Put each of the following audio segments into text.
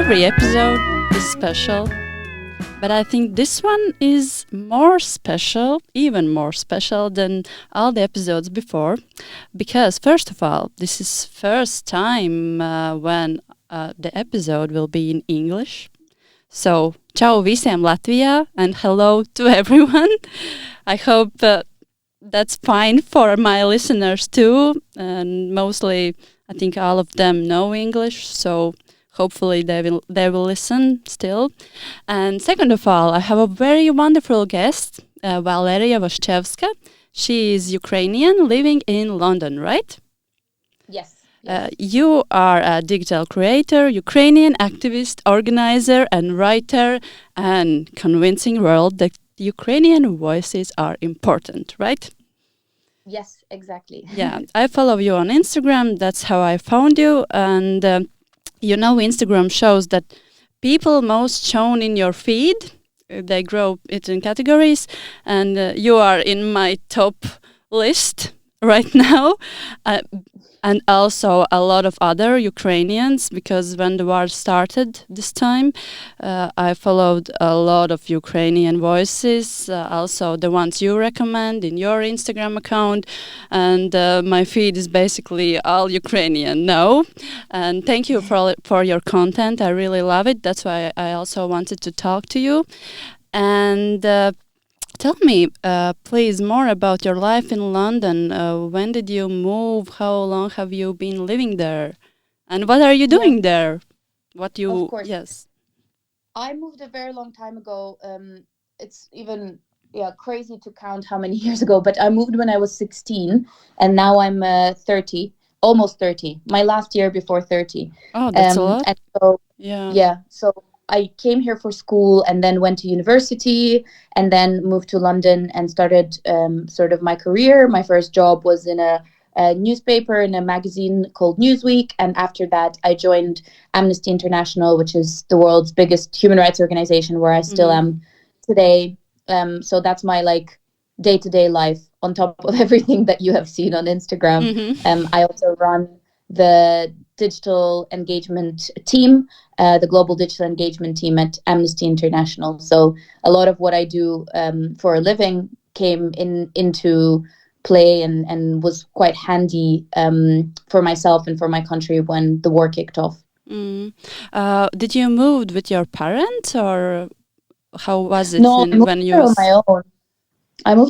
Every episode is special, but I think this one is more special, even more special than all the episodes before, because first of all, this is first time when the episode will be in English. So, ciao visiem Latvijā and hello to everyone. I hope that's fine for my listeners too, and mostly I think all of them know English, so hopefully they will listen still. And second of all, I have a very wonderful guest, Valērija Vošchevska. She is Ukrainian living in London, right? Yes. You are a digital creator, Ukrainian activist, organizer and writer, and convincing world that Ukrainian voices are important, right? Yes, exactly. Yeah, I follow you on Instagram. That's how I found you. And Instagram shows that people most shown in your feed, they grow it in categories, and you are in my top list right now. And also a lot of other Ukrainians, because when the war started this time, I followed a lot of Ukrainian voices, also the ones you recommend in your Instagram account, and my feed is basically all Ukrainian now. And thank you for your content. I really love it. That's why I also wanted to talk to you. And tell me, please, more about your life in London. When did you move? How long have you been living there? And what are you doing there? Of course. Yes. I moved a very long time ago. It's even crazy to count how many years ago, but I moved when I was 16, and now I'm 30, almost 30. My last year before 30. Oh, that's a lot. And so, yeah. So I came here for school and then went to university and then moved to London and started sort of my career. My first job was in a newspaper, in a magazine called Newsweek. And after that, I joined Amnesty International, which is the world's biggest human rights organization, where I still am today. So that's my day-to-day life on top of everything that you have seen on Instagram. I also run the digital engagement team, the global digital engagement team at Amnesty International. So a lot of what I do for a living came into play and was quite handy for myself and for my country when the war kicked off. Did you move with your parents, or how was it? No, I moved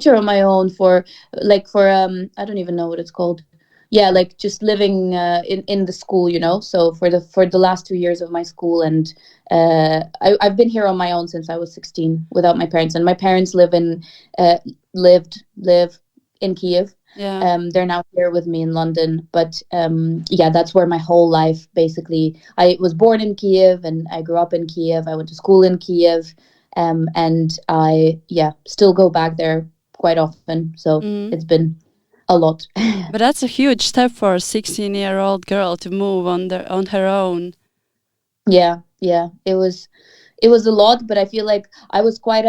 here on my own for I don't even know what it's called. Yeah, just living in the school, So for the last 2 years of my school, and I've been here on my own since I was 16 without my parents. And my parents live in Kiev. Yeah. They're now here with me in London, but that's where my whole life basically. I was born in Kiev and I grew up in Kiev. I went to school in Kiev, and I still go back there quite often. So it's been a lot. But that's a huge step for a 16-year-old girl to move on her own. Yeah. It was a lot, but I feel like I was quite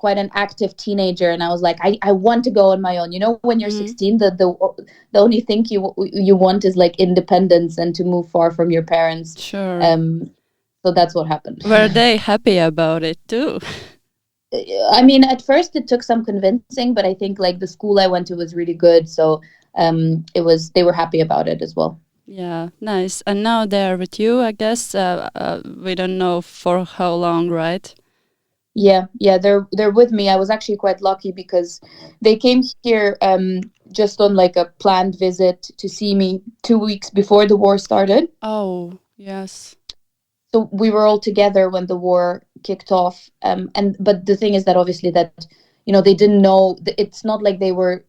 quite an active teenager, and I was like, I want to go on my own. When you're 16, the only thing you want is independence and to move far from your parents. Sure. So that's what happened. Were they happy about it too? I mean, at first it took some convincing, but I think the school I went to was really good, so they were happy about it as well. Yeah, nice. And now they're with you, I guess. We don't know for how long, right? Yeah, they're with me. I was actually quite lucky because they came here just on a planned visit to see me 2 weeks before the war started. Oh, yes. So we were all together when the war kicked off. But the thing is that obviously that, they didn't know. It's not like they were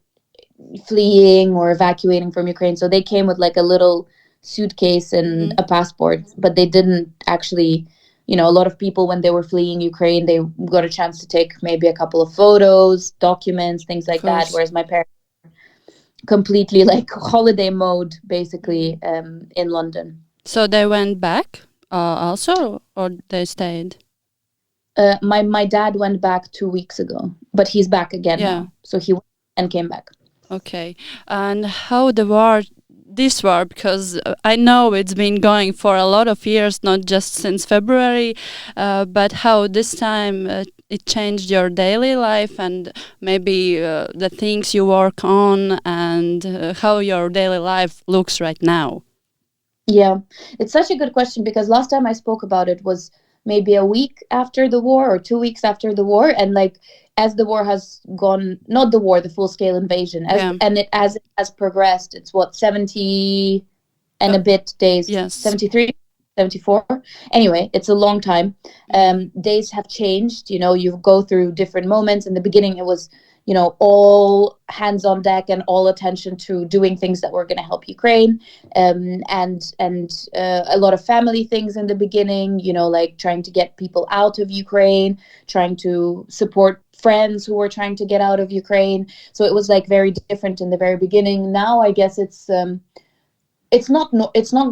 fleeing or evacuating from Ukraine. So they came with a little suitcase and a passport, but they didn't actually, a lot of people when they were fleeing Ukraine, they got a chance to take maybe a couple of photos, documents, things like that. Whereas my parents completely holiday mode, basically, in London. So they went back also, or they stayed? My dad went back 2 weeks ago, but he's back again now. So he went and came back. Okay. And how the war this war? Because I know it's been going for a lot of years, not just since February, but how this time it changed your daily life and maybe the things you work on and how your daily life looks right now. Yeah, it's such a good question because last time I spoke about it was maybe a week after the war or 2 weeks after the war, and like as the war has gone, not the war, the full-scale invasion, as it has progressed, it's what, 70 and a bit days, yes. 73, 74. Anyway, it's a long time. Days have changed, you know, you go through different moments. In the beginning, it was, you know, all hands on deck and all attention to doing things that were going to help Ukraine, and a lot of family things in the beginning, you know, like trying to get people out of Ukraine, trying to support friends who were trying to get out of Ukraine. So it was like very different in the very beginning. Now I guess it's not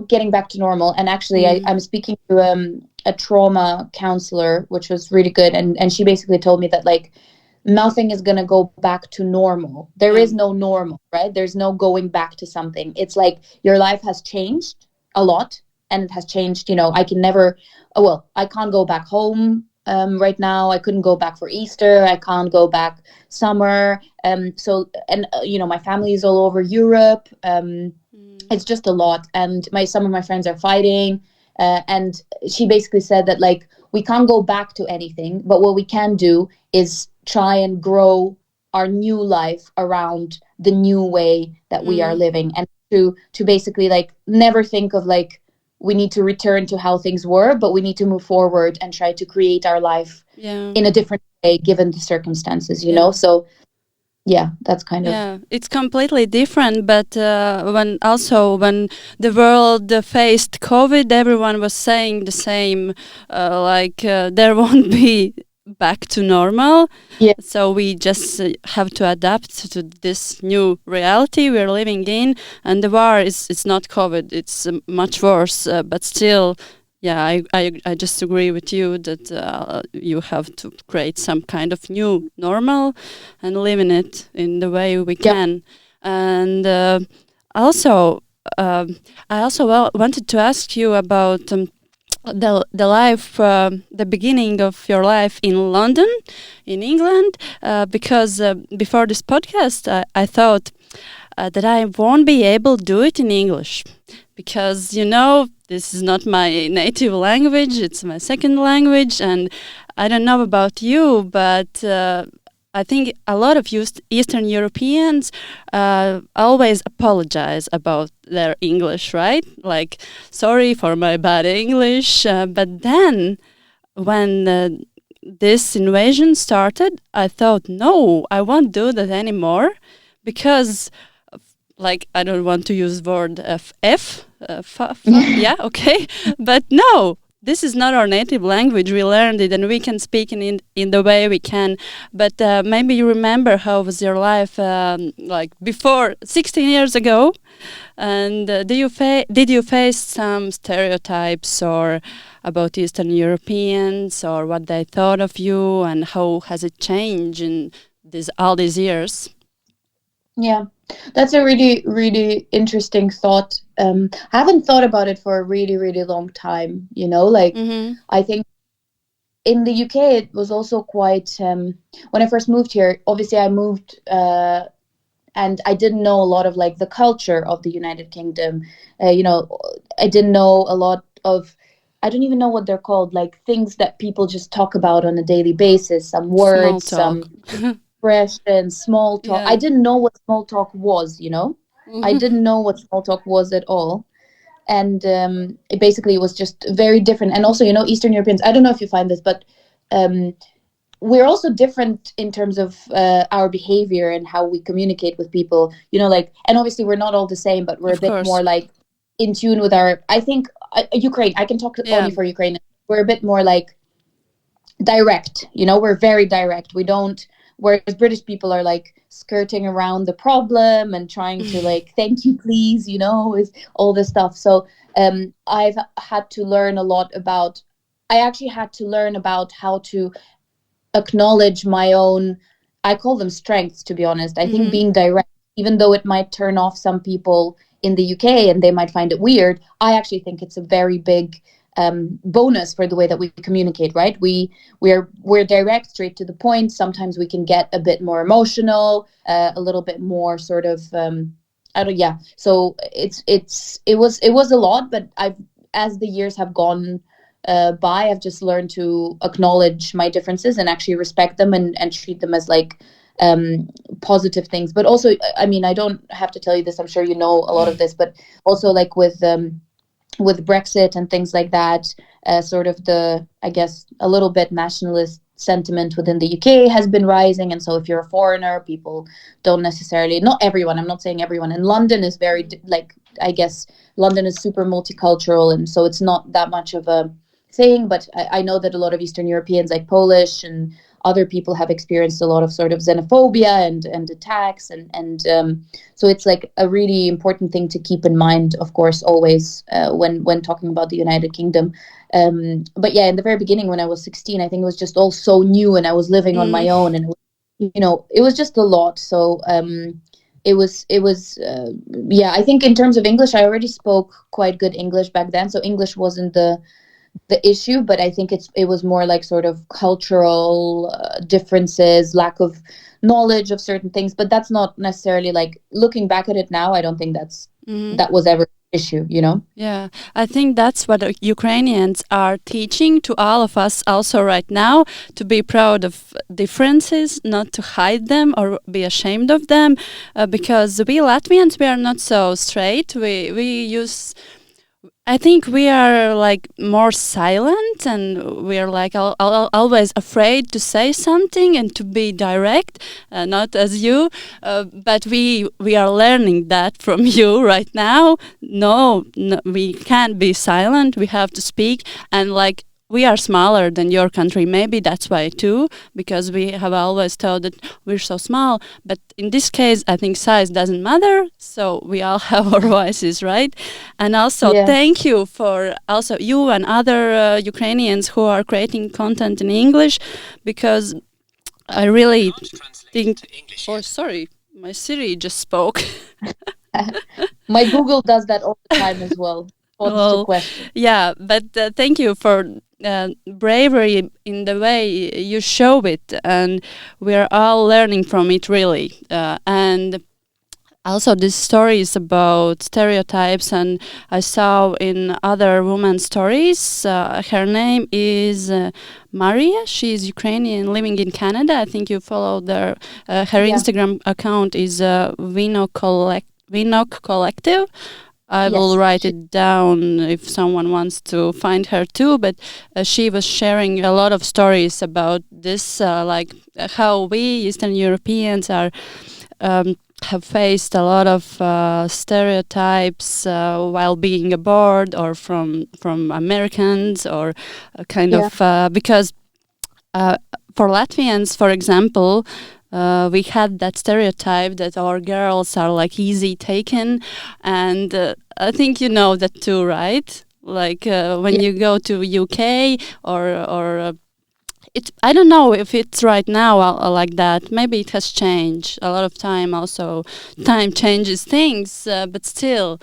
getting back to normal. And actually, I'm speaking to a trauma counselor, which was really good, and she basically told me that like nothing is going to go back to normal. There is no normal, right? There's no going back to something. It's like your life has changed a lot, and it has changed, you know, I can't go back home right now. I couldn't go back for Easter. I can't go back summer. You know, my family is all over Europe. It's just a lot. And some of my friends are fighting. And she basically said that like, we can't go back to anything, but what we can do is try and grow our new life around the new way that we are living, and to basically like never think of like we need to return to how things were, but we need to move forward and try to create our life in a different way given the circumstances, you know. So yeah, that's kind of it's completely different. But when the world faced COVID, everyone was saying the same, there won't be back to normal. So we just have to adapt to this new reality we're living in, and the war it's not COVID, it's much worse, but still I just agree with you that you have to create some kind of new normal and live in it in the way we can. And I also wanted to ask you about the life, the beginning of your life in London, in England, because before this podcast, I thought that I won't be able to do it in English, because, you know, this is not my native language, it's my second language, and I don't know about you, but I think a lot of Eastern Europeans always apologize about their English, right? Like, sorry for my bad English. But then when this invasion started, I thought, no, I won't do that anymore, because, like, I don't want to use word yeah, okay. But no. This is not our native language. We learned it, and we can speak in the way we can. But maybe you remember how was your life like before 16 years ago, and did you face some stereotypes or about Eastern Europeans, or what they thought of you, and how has it changed in all these years? Yeah, that's a really, really interesting thought. I haven't thought about it for a really, really long time, you know, like I think in the UK it was also quite, when I first moved here, obviously I moved and I didn't know a lot of like the culture of the United Kingdom. You know, I didn't know a lot of, I don't even know what they're called, like things that people just talk about on a daily basis, some words, some expression, small talk. I didn't know what small talk was, you know. I didn't know what small talk was at all. And it basically was just very different. And also, you know, Eastern Europeans, I don't know if you find this, but we're also different in terms of our behavior and how we communicate with people, you know, like, and obviously we're not all the same, but we're a bit more like in tune with I think Ukraine, I can talk only for Ukraine. We're a bit more like direct, you know, we're very direct. We don't, whereas British people are like skirting around the problem and trying to like, thank you, please, you know, is all this stuff. So I've had to learn a lot about, I actually had to learn about how to acknowledge my own, I call them strengths, to be honest. I think being direct, even though it might turn off some people in the UK and they might find it weird, I actually think it's a very big bonus for the way that we communicate, right? We're direct, straight to the point. Sometimes we can get a bit more emotional, a little bit more sort of So it was a lot, but as the years have gone by, I've just learned to acknowledge my differences and actually respect them and treat them as like positive things. But also, I mean, I don't have to tell you this, I'm sure you know a lot of this, but also like with Brexit and things like that, sort of I guess a little bit nationalist sentiment within the UK has been rising. And so if you're a foreigner, people don't necessarily, not everyone, I'm not saying everyone, and London is very, like, I guess London is super multicultural, and so it's not that much of a thing, but I know that a lot of Eastern Europeans, like Polish and other people, have experienced a lot of sort of xenophobia and attacks, and so it's like a really important thing to keep in mind, of course, always when talking about the United Kingdom. But yeah, in the very beginning, when I was 16, I think it was just all so new, and I was living on my own, and it was just a lot. So it was I think in terms of English, I already spoke quite good English back then, so English wasn't the issue, but I think it was more like sort of cultural differences, lack of knowledge of certain things. But that's not necessarily, like, looking back at it now, I don't think that was ever an issue, Yeah, I think that's what Ukrainians are teaching to all of us also right now, to be proud of differences, not to hide them or be ashamed of them, because we Latvians, we are not so straight. I think we are like more silent, and we are like always afraid to say something and to be direct, not as you, but we are learning that from you right now. No, we can't be silent, we have to speak, and like, we are smaller than your country. Maybe that's why too, because we have always thought that we're so small. But in this case, I think size doesn't matter. So we all have our voices, right? And also, thank you for also you and other Ukrainians who are creating content in English, because I really think. Oh, sorry, my Siri just spoke. My Google does that all the time as well. Well, yeah, but thank you for bravery in the way you show it, and we're all learning from it, really. And also, this story is about stereotypes, and I saw in other women's stories, her name is Maria. She's Ukrainian living in Canada. I think you followed her Instagram account is Vinok Collective. I will write it down if someone wants to find her too, but she was sharing a lot of stories about this, like how we Eastern Europeans have faced a lot of stereotypes while being aboard, or from Americans, or because for Latvians, for example, we had that stereotype that our girls are like easy taken, and I think you know that too, right? Like when you go to UK or I don't know if it's right now like that. Maybe it has changed. A lot of time changes things, but still,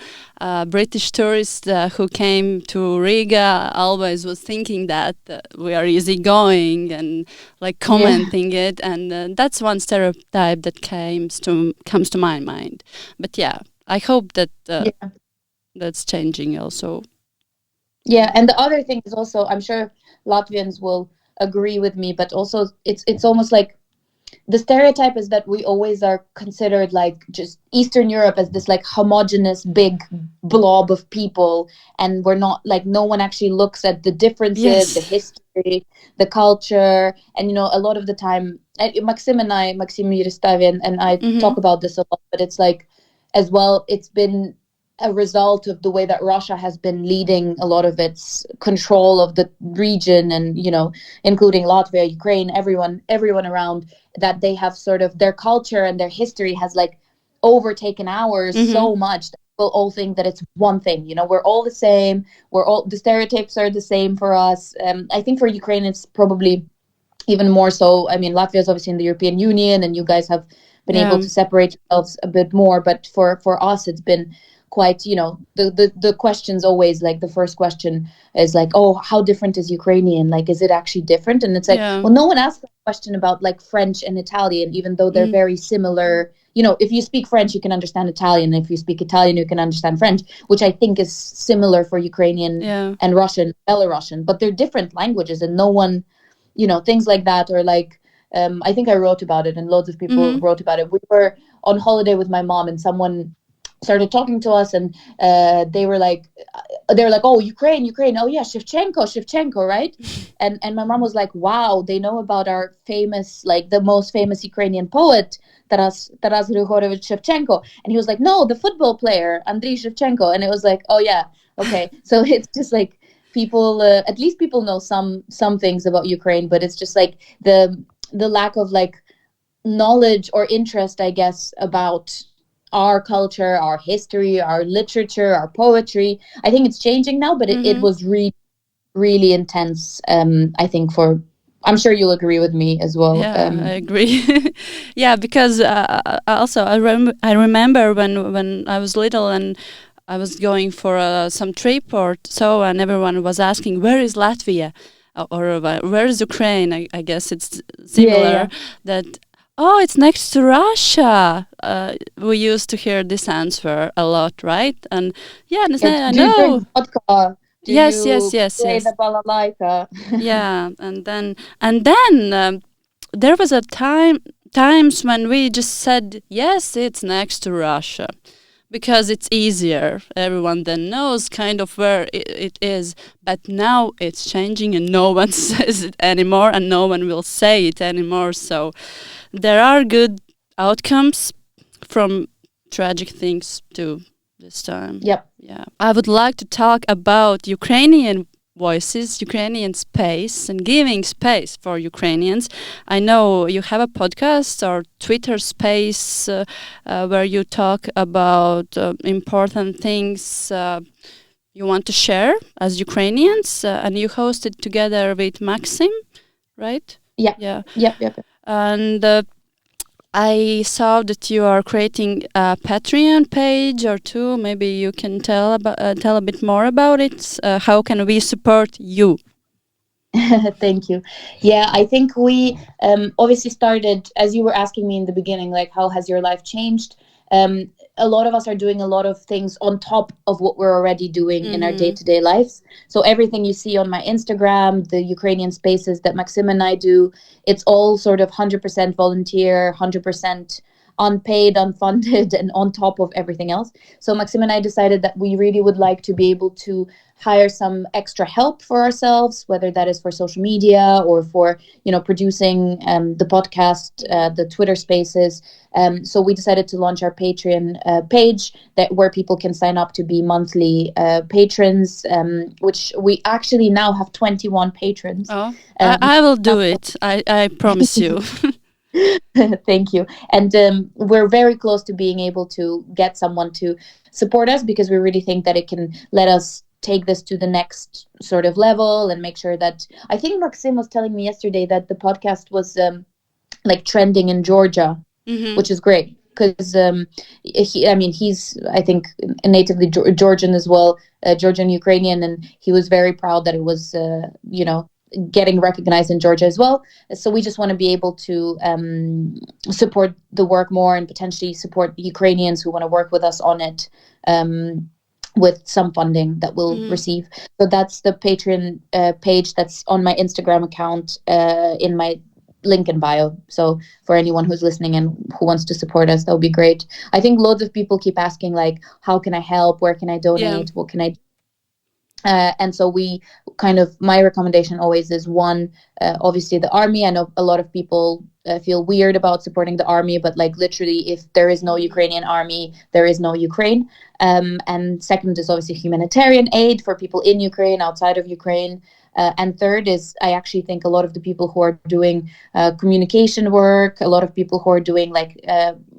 British tourists who came to Riga always was thinking that we are easygoing and like commenting it, and that's one stereotype that comes to my mind. But yeah, I hope that that's changing also. Yeah, and the other thing is also, I'm sure Latvians will agree with me, but also it's almost like the stereotype is that we always are considered like just Eastern Europe as this like homogenous big blob of people, and we're not, like, no one actually looks at the differences, the history, the culture. And a lot of the time, Maxim Yeristavi and I talk about this a lot, but it's like, as well, it's been a result of the way that Russia has been leading a lot of its control of the region, and including Latvia, Ukraine, everyone around, that they have sort of, their culture and their history has like overtaken ours so much that people all think that it's one thing. We're all the same. The stereotypes are the same for us. I think for Ukraine it's probably even more so. I mean, Latvia is obviously in the European Union, and you guys have been able to separate yourselves a bit more. But for us, it's been quite, the questions always, like the first question is like, oh, how different is Ukrainian? Like, is it actually different? And it's like, well, no one asked a question about like French and Italian, even though they're very similar. If you speak French, you can understand Italian. If you speak Italian, you can understand French, which I think is similar for Ukrainian and Russian, Belarusian, but they're different languages, and no one, things like that. Or like, I think I wrote about it, and loads of people wrote about it. We were on holiday with my mom, and someone started talking to us, and they were like, oh, Ukraine, oh yeah, Shevchenko, right? And my mom was like, wow, they know about our famous, like the most famous Ukrainian poet, Taras Grigorevich Shevchenko. And he was like, no, the football player, Andriy Shevchenko. And it was like, oh yeah, okay. So it's just like people, at least people know some things about Ukraine, but it's just like the lack of like knowledge or interest, I guess, about our culture, our history, our literature, our poetry. I think it's changing now, but it was really, really intense. I think I'm sure you'll agree with me as well. Yeah, I agree. Yeah, because also I remember when I was little and I was going for some trip or so, and everyone was asking, where is Latvia? Or where is Ukraine? I guess it's similar that, oh, it's next to Russia. We used to hear this answer a lot, right? And yeah, I know. Do you drink vodka? Yes. Play the balalaika? Yeah, and then there was a times when we just said, yes, it's next to Russia, because it's easier. Everyone then knows kind of where it is. But now it's changing, and no one says it anymore, and no one will say it anymore. So there are good outcomes from tragic things too this time. Yep. Yeah. I would like to talk about Ukrainian voices, Ukrainian space, and giving space for Ukrainians. I know you have a podcast or Twitter space where you talk about important things you want to share as Ukrainians, and you host it together with Maxim, right? Yeah. Yep. And I saw that you are creating a Patreon page or two. Maybe you can tell a bit more about it. How can we support you? Thank you. Yeah, I think we obviously started, as you were asking me in the beginning, like, how has your life changed? A lot of us are doing a lot of things on top of what we're already doing in our day-to-day lives. So everything you see on my Instagram, the Ukrainian spaces that Maxim and I do, it's all sort of 100% volunteer, 100% unpaid, unfunded, and on top of everything else. So Maxim and I decided that we really would like to be able to hire some extra help for ourselves, whether that is for social media or for, producing the podcast, the Twitter spaces. So we decided to launch our Patreon page where people can sign up to be monthly patrons, which we actually now have 21 patrons. Oh, I will do it. I promise you. Thank you. And we're very close to being able to get someone to support us, because we really think that it can let us take this to the next sort of level and make sure that, I think Maxim was telling me yesterday that the podcast was like trending in Georgia, which is great, because he's, I think, natively Georgian as well, Georgian Ukrainian, and he was very proud that it was, getting recognized in Georgia as well. So we just want to be able to support the work more, and potentially support Ukrainians who want to work with us on it, with some funding that we'll receive. So that's the Patreon page that's on my Instagram account, in my link in bio. So for anyone who's listening and who wants to support us, that would be great. I think loads of people keep asking, like, how can I help? Where can I donate? What can I do? And so we my recommendation always is one, obviously the army. I know a lot of people feel weird about supporting the army, but like literally, if there is no Ukrainian army, there is no Ukraine. And second is obviously humanitarian aid for people in Ukraine, outside of Ukraine. And third is, I actually think a lot of the people who are doing communication work, a lot of people who are doing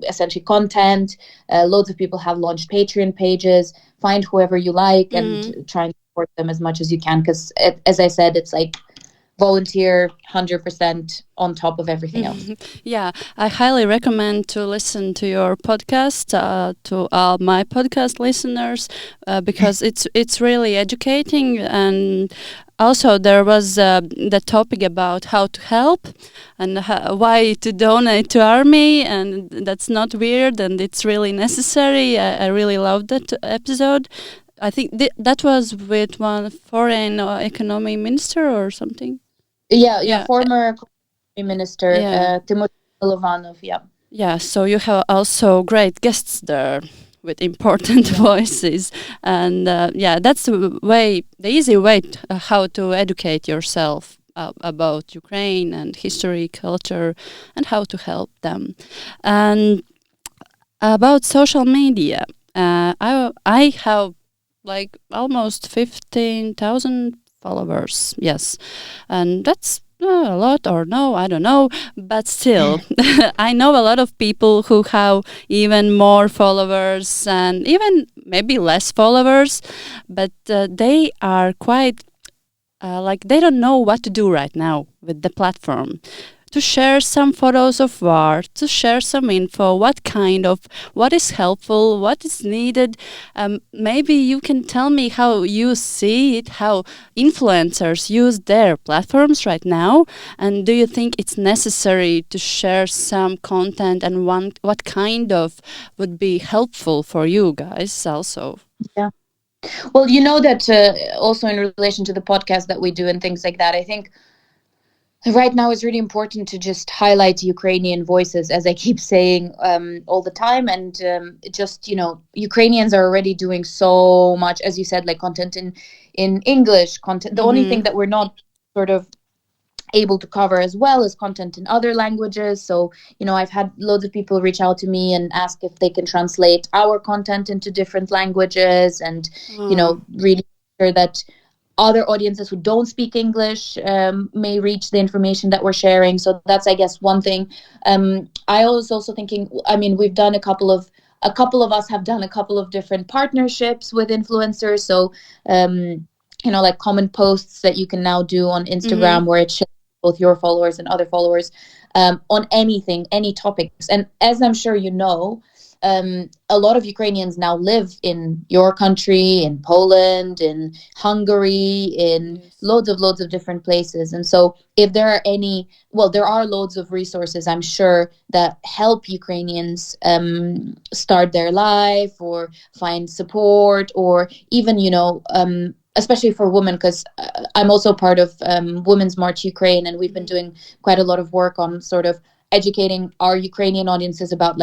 essentially content, loads of people have launched Patreon pages. Find whoever you like and try and support them as much as you can, because as I said, it's like volunteer 100% on top of everything else. Yeah, I highly recommend to listen to your podcast, to all my podcast listeners, because it's really educating. And also there was the topic about how to help and why to donate to army, and that's not weird and it's really necessary. I really loved that episode. I think that was with one foreign economy minister or something. Yeah, former minister, Timothy Milovanov, Yeah, so you have also great guests there with important voices. And that's the easy way how to educate yourself about Ukraine and history, culture, and how to help them. And about social media, I have like almost 15,000 followers, yes, and that's a lot or no, I don't know, but still I know a lot of people who have even more followers and even maybe less followers, but they are quite like they don't know what to do right now with the platform. To share some photos of war, to share some info, what is helpful, what is needed. Maybe you can tell me how you see it, how influencers use their platforms right now, and do you think it's necessary to share some content, and what kind of would be helpful for you guys also? Yeah. Well, you know that also in relation to the podcast that we do and things like that, I think right now it's really important to just highlight Ukrainian voices, as I keep saying all the time. And just, Ukrainians are already doing so much, as you said, like content in English, content. The only thing that we're not sort of able to cover as well as content in other languages. So, I've had loads of people reach out to me and ask if they can translate our content into different languages and, really sure that other audiences who don't speak English may reach the information that we're sharing. So that's, I guess, one thing. I was also thinking, we've done a couple of us have done a couple of different partnerships with influencers. So, like common posts that you can now do on Instagram where it shares both your followers and other followers on anything, any topics. And as I'm sure you know, a lot of Ukrainians now live in your country, in Poland, in Hungary, in loads of different places. And so if there are there are loads of resources, I'm sure, that help Ukrainians start their life or find support, or even, especially for women, because I'm also part of Women's March Ukraine, and we've been doing quite a lot of work on sort of educating our Ukrainian audiences about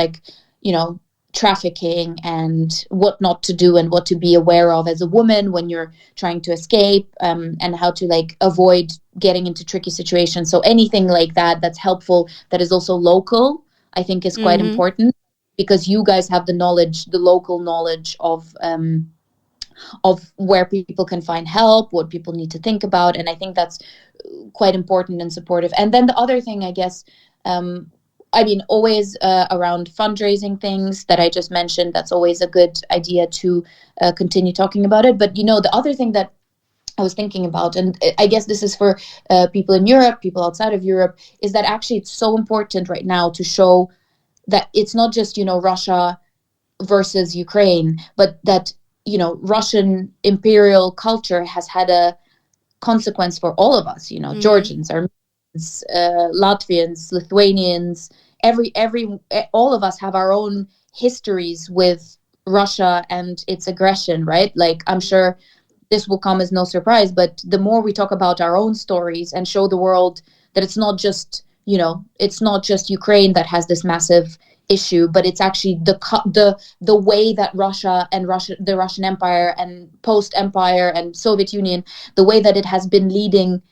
trafficking and what not to do and what to be aware of as a woman when you're trying to escape, and how to avoid getting into tricky situations. So anything like that that's helpful, that is also local, I think is quite important, because you guys have the knowledge, the local knowledge of where people can find help, what people need to think about. And I think that's quite important and supportive. And then the other thing, I guess, always around fundraising things that I just mentioned, that's always a good idea to continue talking about it. But, the other thing that I was thinking about, and I guess this is for people in Europe, people outside of Europe, is that actually it's so important right now to show that it's not just, Russia versus Ukraine, but that, Russian imperial culture has had a consequence for all of us, Georgians, Armenians, Latvians, Lithuanians, all of us have our own histories with Russia and its aggression, right? Like, I'm sure this will come as no surprise, but the more we talk about our own stories and show the world that it's not just, it's not just Ukraine that has this massive issue, but it's actually the way that the Russian Empire and post-Empire and Soviet Union, the way that it has been leading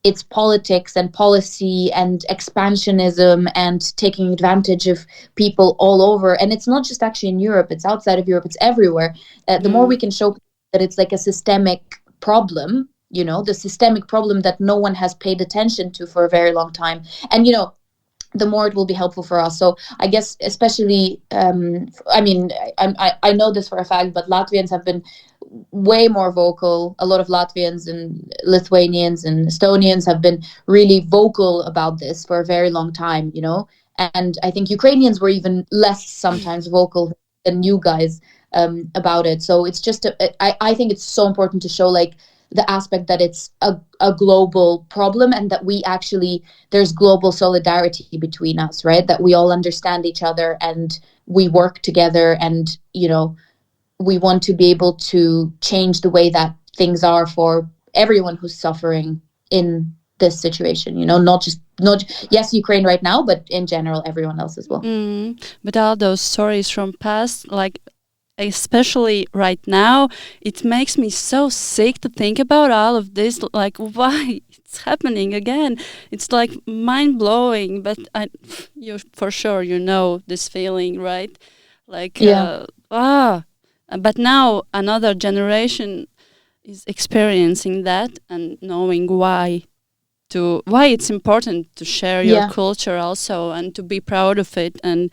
its politics and policy and expansionism and taking advantage of people all over. And it's not just actually in Europe, it's outside of Europe, it's everywhere. The more we can show that it's like a systemic problem, the systemic problem that no one has paid attention to for a very long time. And, the more it will be helpful for us. So I guess especially, I know this for a fact, but Latvians have been way more vocal. A lot of Latvians and Lithuanians and Estonians have been really vocal about this for a very long time, you know. And I think Ukrainians were even less sometimes vocal than you guys about it. So it's just, I think it's so important to show like the aspect that it's a global problem, and that we actually, there's global solidarity between us, right? That we all understand each other and we work together, and, you know, we want to be able to change the way that things are for everyone who's suffering in this situation, you know, not yes, Ukraine right now, but in general, everyone else as well. But all those stories from past, like, especially right now, it makes me so sick to think about all of this, like, why it's happening again. It's like mind-blowing, but you for sure, you know this feeling, right? Like, but now another generation is experiencing that and knowing why it's important to share your culture also, and to be proud of it, and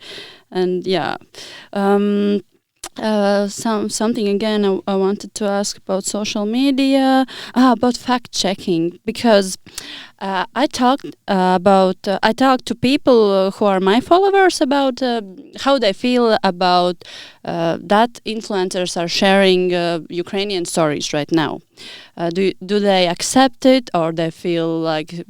something again I wanted to ask about social media, about fact checking, because I talked to people who are my followers about how they feel about that influencers are sharing Ukrainian stories right now. Do they accept it, or they feel like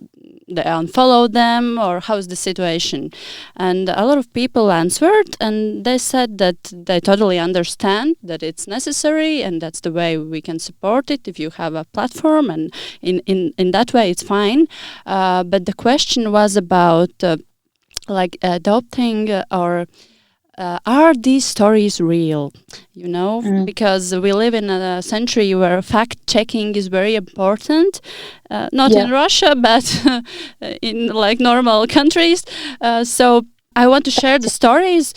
they unfollow them, or how's the situation? And a lot of people answered, and they said that they totally understand that it's necessary, and that's the way we can support it if you have a platform, and in that way it's fine. But the question was about like adopting or are these stories real? You know, because we live in a century where fact-checking is very important. Not in Russia, but in like normal countries. So I want to share the stories,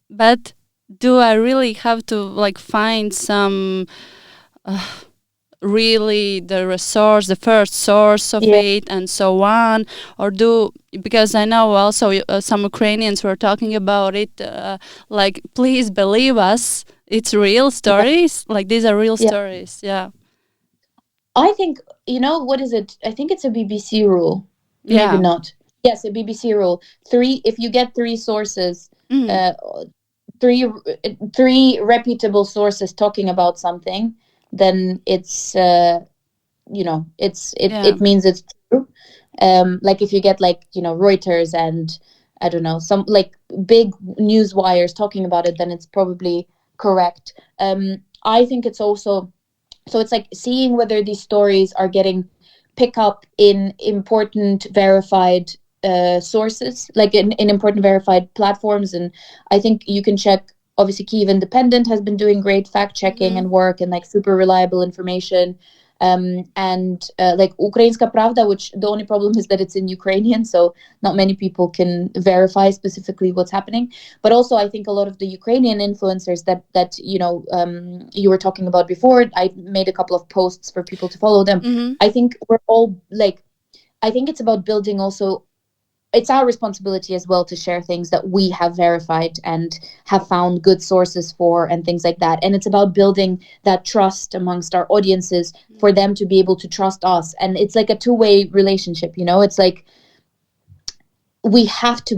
but do I really have to like find some really the first source of it, and so on, or because I know also some Ukrainians were talking about it, like, please believe us, it's real stories, like these are real stories. I think, you know, what is it? I think it's a BBC rule. Maybe not. Yes, a BBC rule. If you get three sources, three reputable sources talking about something, then it's you know, it means it's true. Like if you get like, you know, Reuters and I don't know, some like big news wires talking about it, then it's probably correct. I think it's also, so it's like seeing whether these stories are getting pick up in important verified sources, like in important verified platforms. And I think you can check, obviously Kyiv Independent has been doing great fact checking and work and like super reliable information. And like Ukrainska Pravda, which the only problem is that it's in Ukrainian, so not many people can verify specifically what's happening. But also I think a lot of the Ukrainian influencers that you know, you were talking about before, I made a couple of posts for people to follow them. I think we're all like, I think it's about building also, it's our responsibility as well to share things that we have verified and have found good sources for and things like that. And it's about building that trust amongst our audiences for them to be able to trust us. And it's like a two-way relationship, you know, it's like we have to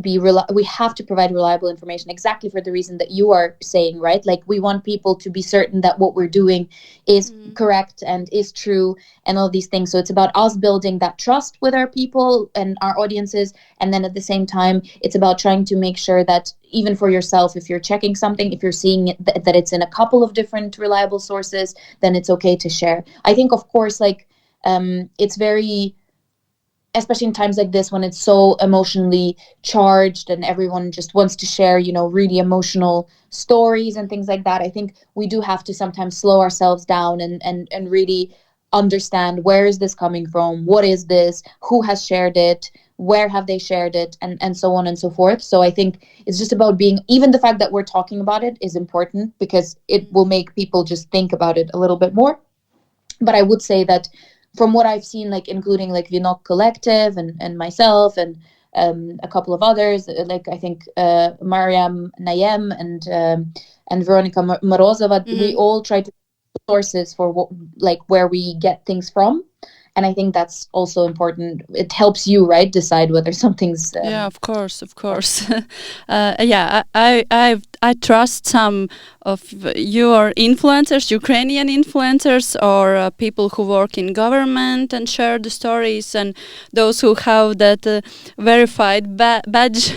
provide reliable information, exactly for the reason that you are saying, right? Like we want people to be certain that what we're doing is correct and is true and all these things. So it's about us building that trust with our people and our audiences. And then at the same time, it's about trying to make sure that even for yourself, if you're checking something, if you're seeing it, that it's in a couple of different reliable sources, then it's okay to share. I think, of course, like it's very, especially in times like this when it's so emotionally charged and everyone just wants to share, you know, really emotional stories and things like that. I think we do have to sometimes slow ourselves down and really understand, where is this coming from? What is this? Who has shared it? Where have they shared it? And so on and so forth. So I think it's just about being, even the fact that we're talking about it is important because it will make people just think about it a little bit more. But I would say that from what I've seen, like including like Vinok Collective and myself and a couple of others, like I think Mariam Nayem and Veronica Morozova, we all try to sources for where we get things from. And I think that's also important. It helps you, right, decide whether something's yeah, of course. I trust some of your influencers, Ukrainian influencers, or people who work in government and share the stories, and those who have that verified badge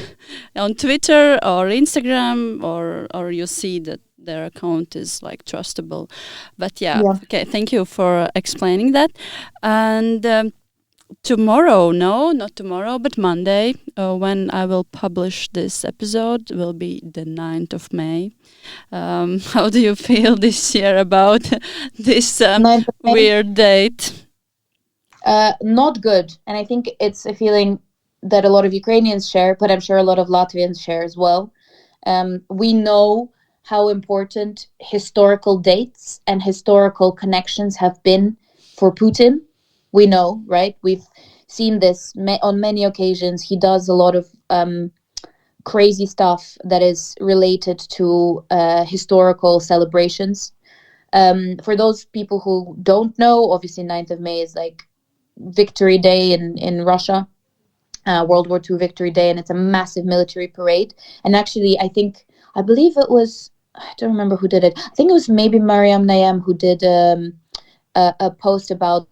on Twitter or Instagram, or you see that their account is like trustable. But okay, thank you for explaining that. And tomorrow, no, not tomorrow, but Monday, when I will publish this episode, will be the 9th of May. How do you feel this year about this weird date? Not good. And I think it's a feeling that a lot of Ukrainians share, but I'm sure a lot of Latvians share as well. We know how important historical dates and historical connections have been for Putin. We know, right? We've seen this on many occasions. He does a lot of crazy stuff that is related to historical celebrations. For those people who don't know, obviously 9th of May is like Victory Day in Russia, World War II Victory Day, and it's a massive military parade. And actually, I believe it was, I don't remember who did it. I think it was maybe Mariam Nayem who did a post about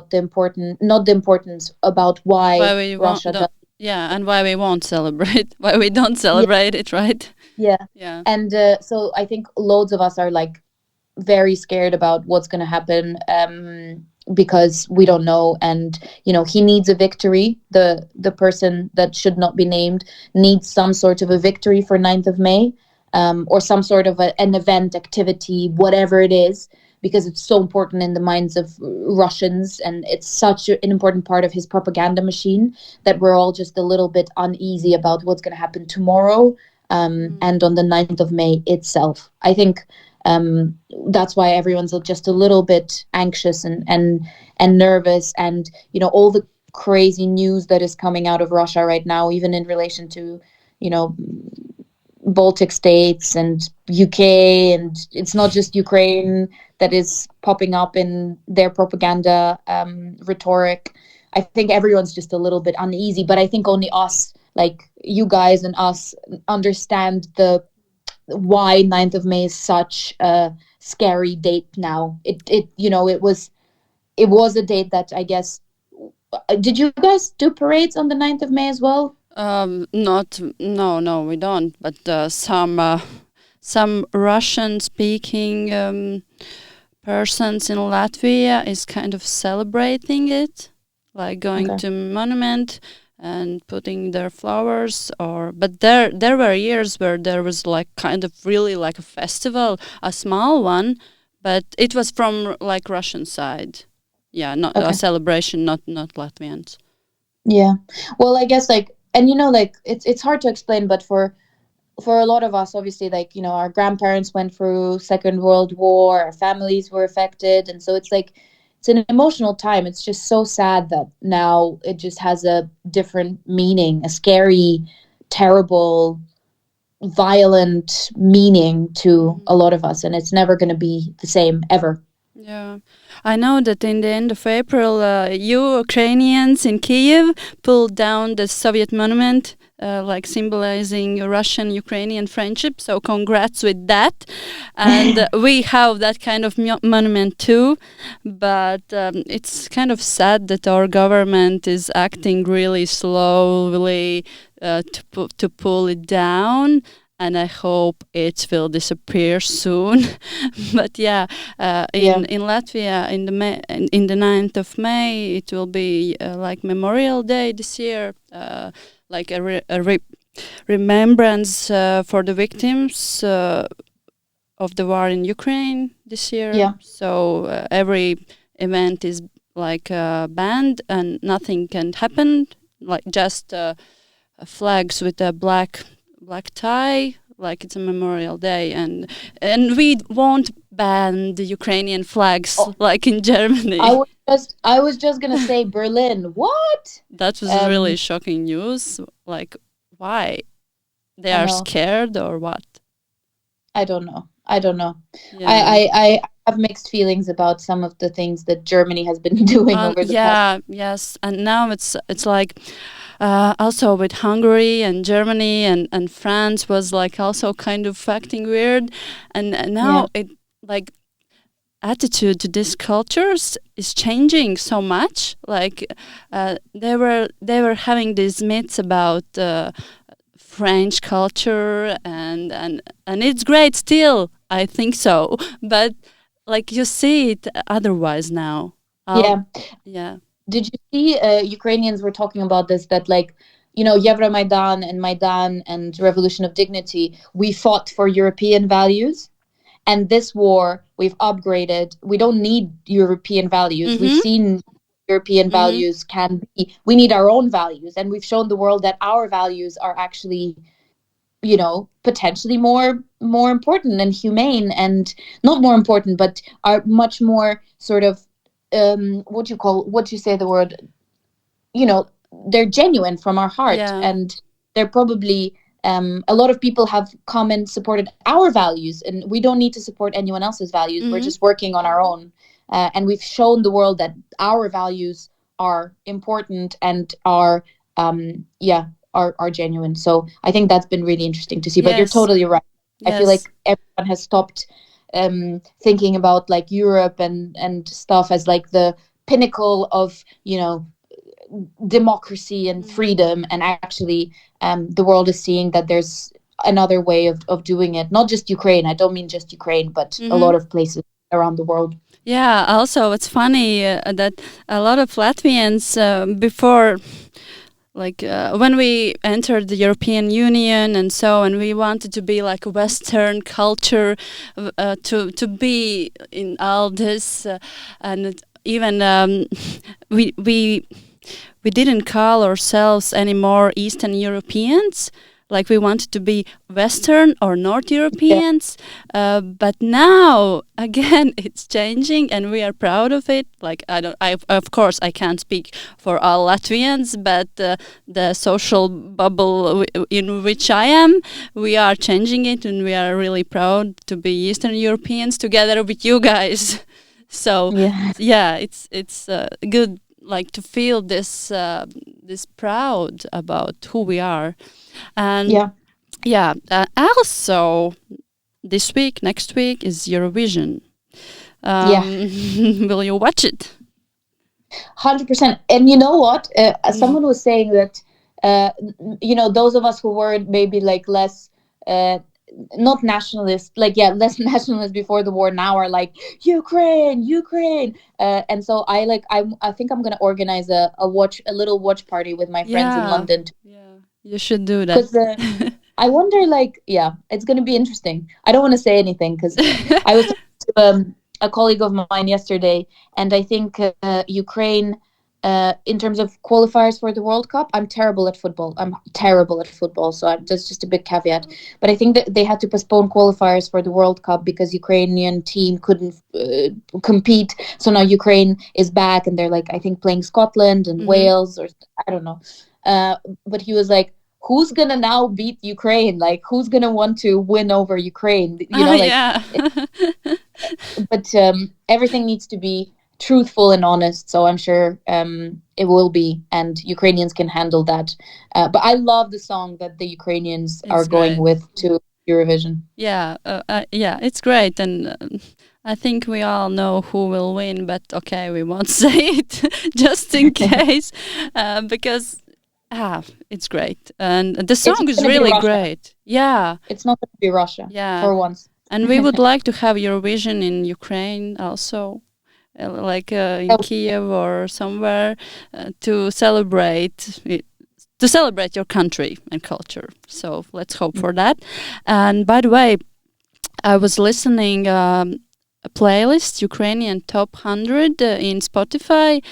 not the importance, about why Russia does. Yeah, and why we won't celebrate, why we don't celebrate it, right? Yeah. And so I think loads of us are like very scared about what's going to happen because we don't know. And, he needs a victory. The person that should not be named needs some sort of a victory for 9th of May. Or some sort of an event, activity, whatever it is, because it's so important in the minds of Russians, and it's such an important part of his propaganda machine that we're all just a little bit uneasy about what's going to happen tomorrow and on the 9th of May itself. I think that's why everyone's just a little bit anxious and nervous, and all the crazy news that is coming out of Russia right now, even in relation to Baltic states and UK, and it's not just Ukraine that is popping up in their propaganda rhetoric. I think everyone's just a little bit uneasy, but I think only us, like you guys and us, understand why 9th of May is such a scary date now. It was a date that, I guess, did you guys do parades on the 9th of May as well? No, we don't. But some Russian-speaking persons in Latvia is kind of celebrating it, like going to monument and putting their flowers. But there were years where there was like kind of really like a festival, a small one, but it was from like Russian side. Yeah, not a celebration, not Latvians. Yeah, well, I guess and it's hard to explain, but for a lot of us, obviously, our grandparents went through Second World War, our families were affected, and so it's an emotional time. It's just so sad that now it just has a different meaning, a scary, terrible, violent meaning to a lot of us, and it's never going to be the same ever. Yeah, I know that in the end of April, you Ukrainians in Kyiv pulled down the Soviet monument, symbolizing Russian-Ukrainian friendship. So congrats with that. And we have that kind of monument too. But it's kind of sad that our government is acting really slowly to pull it down. And I hope it will disappear soon. But in Latvia, in the 9th of May, it will be like Memorial Day this year, like a remembrance for the victims of the war in Ukraine this year. Yeah. So every event is like banned, and nothing can happen. Like just flags with a black tie, like it's a Memorial Day, and we won't ban the Ukrainian flags like in Germany. I was just gonna say Berlin. What? That was really shocking news. Like, why? They are scared or what? I don't know. I don't know. Yeah. I have mixed feelings about some of the things that Germany has been doing over the past. Yes, and now it's like also with Hungary and Germany and France was like also kind of acting weird, and now it like attitude to these cultures is changing so much. Like they were having these myths about French culture and it's great still, I think so, but like you see it otherwise now. Yeah. Did you see Ukrainians were talking about this, that like, you know, Euromaidan and Maidan and Revolution of Dignity, we fought for European values, and this war we've upgraded. We don't need European values. We've seen European values can be, we need our own values, and we've shown the world that our values are actually, you know, potentially more important and humane, and not more important, but are much more sort of what you say the word, you know, they're genuine from our heart, and they're probably a lot of people have come and supported our values, and we don't need to support anyone else's values. We're just working on our own, and we've shown the world that our values are important and are genuine. So I think that's been really interesting to see. But you're totally right. I feel like everyone has stopped thinking about like Europe and stuff as like the pinnacle of, you know, democracy and freedom, and actually the world is seeing that there's another way of doing it. Not just Ukraine, I don't mean just Ukraine, but a lot of places around the world. Yeah, also it's funny that a lot of Latvians before, like when we entered the European Union and so, and we wanted to be like a Western culture, to be in all this, and even we didn't call ourselves anymore Eastern Europeans. Like we wanted to be Western or North Europeans, but now again it's changing, and we are proud of it. Like of course I can't speak for all Latvians, but the social bubble in which I am, we are changing it, and we are really proud to be Eastern Europeans together with you guys. So it's good, like to feel this proud about who we are. And also this week, next week is Eurovision. Will you watch it? 100%. And you know what? Someone was saying that, you know, those of us who were maybe like less, not nationalist, like, less nationalist before the war, now are like, Ukraine. And so I think I'm going to organize a little watch party with my friends in London. You should do that. Because I wonder, like, it's going to be interesting. I don't want to say anything because I was talking to a colleague of mine yesterday, and I think Ukraine, in terms of qualifiers for the World Cup, I'm terrible at football. So that's just a big caveat. But I think that they had to postpone qualifiers for the World Cup because Ukrainian team couldn't compete. So now Ukraine is back, and they're like, I think, playing Scotland and Wales, or I don't know. But he was like, who's gonna now beat Ukraine? Like, who's gonna want to win over Ukraine? You know, but everything needs to be truthful and honest. So I'm sure it will be, and Ukrainians can handle that. But I love the song that the Ukrainians are going with to Eurovision. It's great, and I think we all know who will win. But okay, we won't say it just in case, because. It's great, and the song is really great. Yeah, it's not going to be Russia. For once. And we would like to have Eurovision in Ukraine also, like in Kiev or somewhere, to celebrate your country and culture. So let's hope for that. And by the way, I was listening a playlist, Ukrainian Top 100 in Spotify.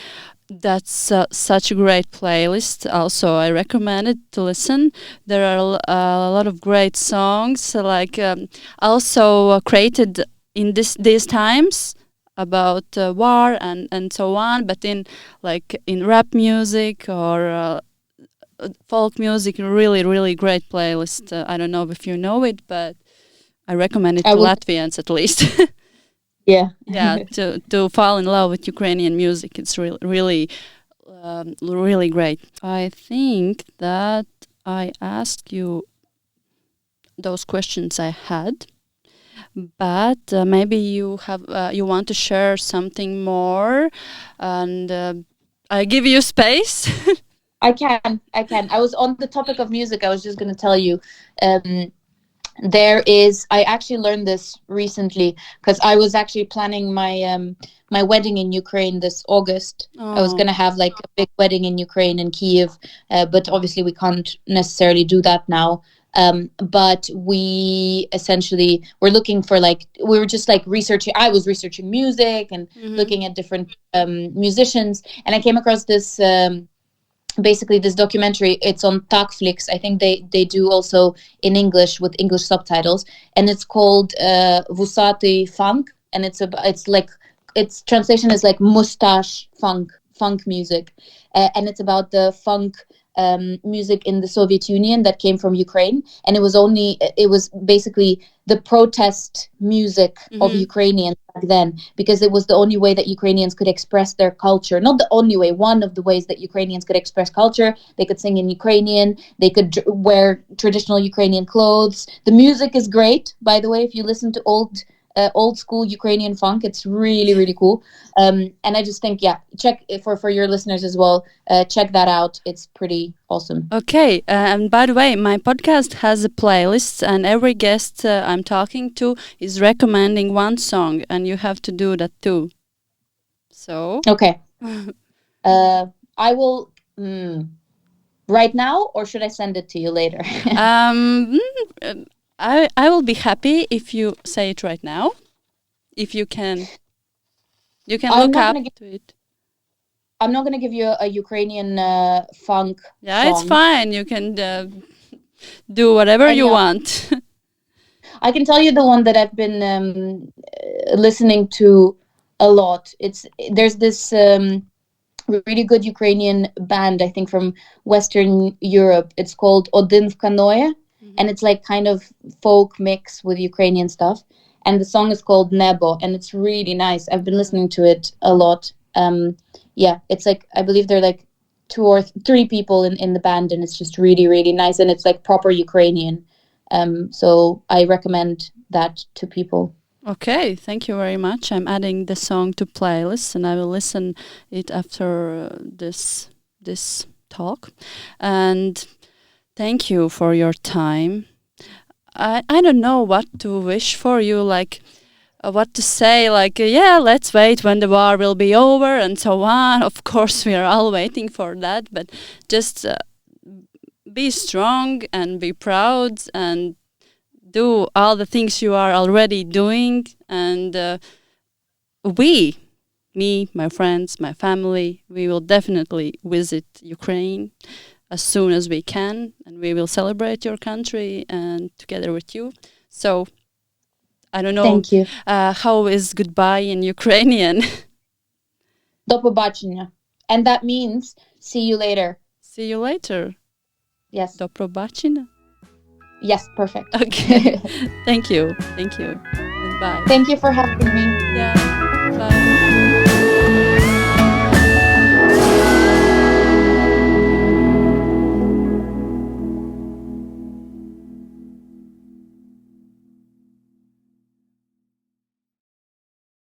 That's such a great playlist. Also, I recommend it to listen. There are a lot of great songs, like also created in these times about war and so on. But in rap music or folk music, really, really great playlist. I don't know if you know it, but I recommend it to Latvians at least. Yeah. Yeah, to fall in love with Ukrainian music. It's really great. I think that I asked you those questions I had, but maybe you have you want to share something more, and I give you space. I can. I was on the topic of music. I was just going to tell you. I actually learned this recently because I was actually planning my wedding in Ukraine this August. Oh. I was going to have like a big wedding in Ukraine, in Kyiv, but obviously we can't necessarily do that now. But we essentially were looking for we were just researching. I was researching music and looking at different musicians, and I came across this basically this documentary. It's on Takflix. I think they do also in English with English subtitles, and it's called Vusati Funk, and its translation is like mustache funk music, and it's about the funk music in the Soviet Union that came from Ukraine, and it was basically the protest music of Ukrainians back then, because it was the only way that Ukrainians could express their culture. Not the only way, one of the ways that Ukrainians could express culture. They could sing in Ukrainian, they could wear traditional Ukrainian clothes. The music is great, by the way. If you listen to old school Ukrainian funk, it's really, really cool. And I just think, check for your listeners as well. Check that out. It's pretty awesome. Okay. And by the way, my podcast has a playlist, and every guest I'm talking to is recommending one song, and you have to do that too. So. Okay. I will right now, or should I send it to you later? I will be happy if you say it right now. If you can look up to it. I'm not going to give you a Ukrainian funk song. It's fine. You can do whatever you want. I can tell you the one that I've been listening to a lot. There's this really good Ukrainian band, I think, from Western Europe. It's called Один в Каное. And it's like kind of folk mix with Ukrainian stuff. And the song is called Nebo, and it's really nice. I've been listening to it a lot. It's like, I believe there are like 2 or 3 people in the band, and it's just really, really nice. And it's like proper Ukrainian. So I recommend that to people. Okay, thank you very much. I'm adding the song to playlist, and I will listen it after this talk. And thank you for your time. I don't know what to wish for you, what to say, let's wait when the war will be over and so on. Of course, we are all waiting for that, but just be strong and be proud and do all the things you are already doing. And me, my friends, my family, we will definitely visit Ukraine as soon as we can, and we will celebrate your country and together with you. So, I don't know. Thank you. How is goodbye in Ukrainian? До побачення. And that means see you later. See you later. Yes. До побачення. Yes, perfect. Okay. Thank you. Goodbye. Thank you for having me. Yeah. Bye.